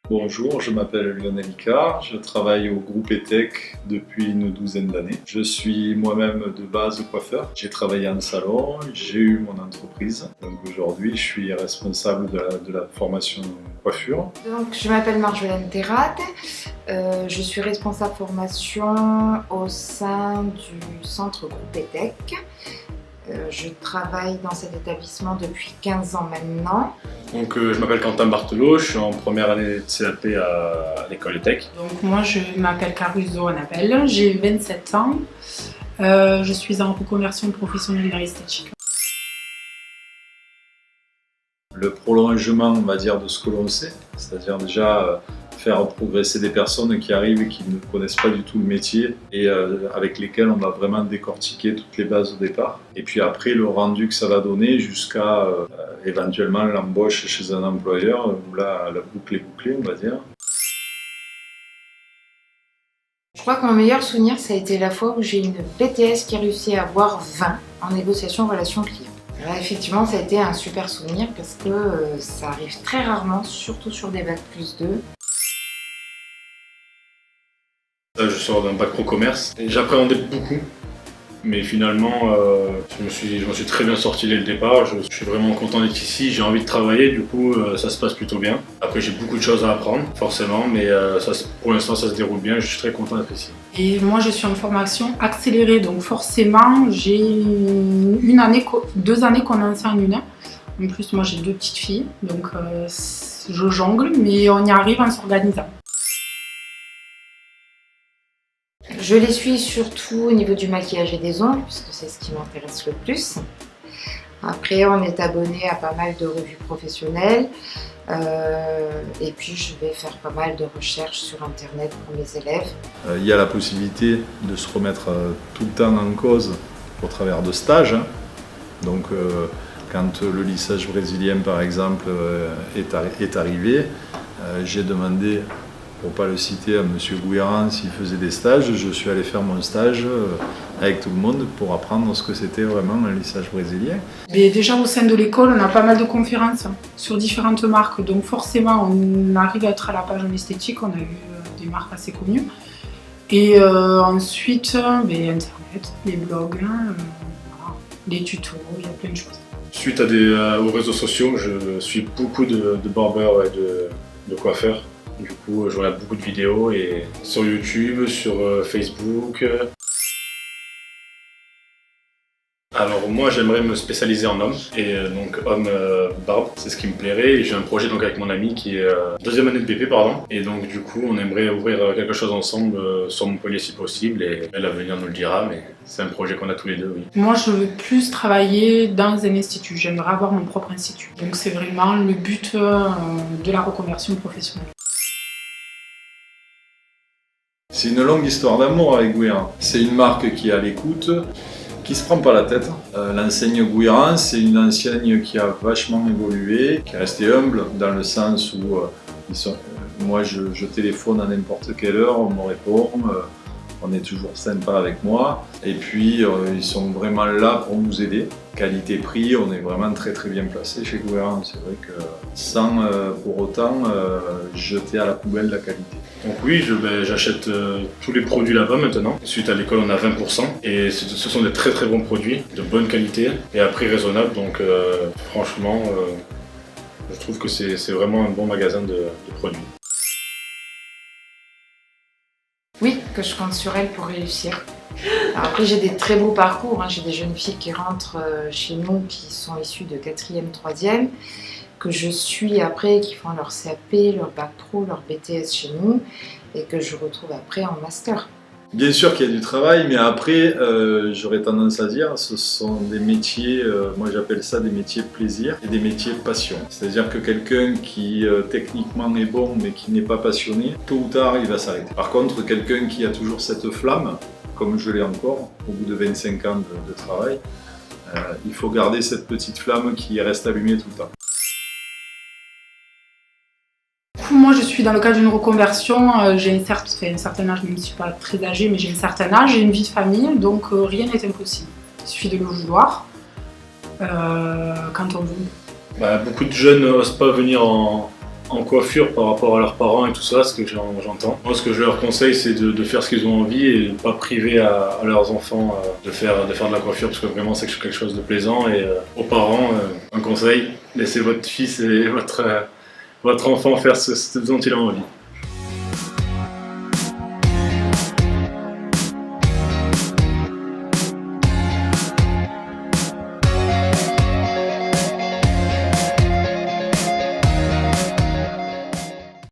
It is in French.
Bonjour, je m'appelle Lionel Icard, je travaille au groupe ETEC depuis une douzaine d'années. Je suis moi-même de base coiffeur, j'ai travaillé en salon, j'ai eu mon entreprise. Donc aujourd'hui, je suis responsable de la formation coiffure. Donc, je m'appelle Marjolaine Terrade, je suis responsable formation au sein du centre groupe ETEC. Je travaille dans cet étappement depuis 15 ans maintenant. Donc, je m'appelle Quentin Barthelot, je suis en première année de CAP à l'école ETEC. Donc moi je m'appelle Caruso Annabelle, j'ai 27 ans, je suis en reconversion professionnelle dans l'esthétique. Le prolongement, on va dire, de ce que l'on sait, c'est-à-dire déjà faire progresser des personnes qui arrivent et qui ne connaissent pas du tout le métier et avec lesquelles on va vraiment décortiquer toutes les bases au départ. Et puis après, le rendu que ça va donner jusqu'à éventuellement l'embauche chez un employeur où là, la boucle est bouclée, on va dire. Je crois que mon meilleur souvenir, ça a été la fois où j'ai une BTS qui a réussi à avoir 20 en négociation relation client. Alors effectivement, ça a été un super souvenir parce que ça arrive très rarement, surtout sur des bacs +2. Là, je sors d'un bac pro commerce et j'appréhendais beaucoup, mais finalement, je me suis très bien sorti dès le départ. Je suis vraiment content d'être ici, j'ai envie de travailler, du coup, ça se passe plutôt bien. Après, j'ai beaucoup de choses à apprendre, forcément, mais pour l'instant, ça se déroule bien. Je suis très content d'être ici. Et moi je suis en formation accélérée, donc forcément j'ai 2 années condensées en une. En plus, moi j'ai 2 petites filles, donc je jongle, mais on y arrive en s'organisant. Je les suis surtout au niveau du maquillage et des ongles, puisque c'est ce qui m'intéresse le plus. Après, on est abonné à pas mal de revues professionnelles. Et puis, je vais faire pas mal de recherches sur Internet pour mes élèves. Il y a la possibilité de se remettre tout le temps en cause au travers de stages. Donc, quand le lissage brésilien, par exemple, est arrivé, j'ai demandé, pour ne pas le citer, à M. Gouiran s'il faisait des stages. Je suis allé faire mon stage avec tout le monde pour apprendre ce que c'était vraiment un lissage brésilien. Mais déjà au sein de l'école, on a pas mal de conférences sur différentes marques, donc forcément on arrive à être à la page en esthétique, on a eu des marques assez connues. Et ensuite, Internet, les blogs, les tutos, il y a plein de choses. Suite aux réseaux sociaux, je suis beaucoup de barbeurs et de coiffeurs. Du coup, je regarde beaucoup de vidéos et sur YouTube, sur Facebook. Alors moi, j'aimerais me spécialiser en homme, et donc homme barbe, c'est ce qui me plairait. Et j'ai un projet donc avec mon ami qui est deuxième année de BP, pardon. Et donc du coup, on aimerait ouvrir quelque chose ensemble sur Montpellier si possible. Et l'avenir nous le dira, mais c'est un projet qu'on a tous les deux, oui. Moi, je veux plus travailler dans un institut. J'aimerais avoir mon propre institut. Donc c'est vraiment le but de la reconversion professionnelle. C'est une longue histoire d'amour avec Gouiran. C'est une marque qui est à l'écoute, qui se prend pas la tête. L'enseigne Gouiran, c'est une enseigne qui a vachement évolué, qui est restée humble dans le sens où moi je téléphone à n'importe quelle heure, on me répond, on est toujours sympa avec moi. Et puis ils sont vraiment là pour nous aider. Qualité-prix, on est vraiment très très bien placé chez Gouiran. C'est vrai que sans pour autant jeter à la poubelle la qualité. Donc oui, j'achète tous les produits là-bas maintenant. Suite à l'école, on a 20% et ce sont des très très bons produits, de bonne qualité et à prix raisonnable. Donc franchement, je trouve que c'est vraiment un bon magasin de produits. Oui, que je compte sur elle pour réussir. Alors après, j'ai des très beaux parcours. J'ai des jeunes filles qui rentrent chez nous qui sont issues de 4e, 3e, que je suis après, qui font leur CAP, leur bac pro, leur BTS chez nous, et que je retrouve après en master. Bien sûr qu'il y a du travail, mais après, j'aurais tendance à dire, ce sont des métiers, moi j'appelle ça des métiers plaisir et des métiers passion. C'est-à-dire que quelqu'un qui techniquement est bon, mais qui n'est pas passionné, tôt ou tard, il va s'arrêter. Par contre, quelqu'un qui a toujours cette flamme, comme je l'ai encore, au bout de 25 ans de travail, il faut garder cette petite flamme qui reste allumée tout le temps. Moi, je suis dans le cadre d'une reconversion. J'ai un certain âge, même si je ne suis pas très âgée, mais j'ai un certain âge, j'ai une vie de famille, donc rien n'est impossible. Il suffit de le vouloir quand on veut. Beaucoup de jeunes n'osent pas venir en en coiffure par rapport à leurs parents et tout ça, ce que j'entends. Moi, ce que je leur conseille, c'est de faire ce qu'ils ont envie et de ne pas priver à leurs enfants de faire de la coiffure, parce que vraiment c'est quelque chose de plaisant. Et aux parents, un conseil, laissez votre fils et votre enfant faire ce dont il a envie.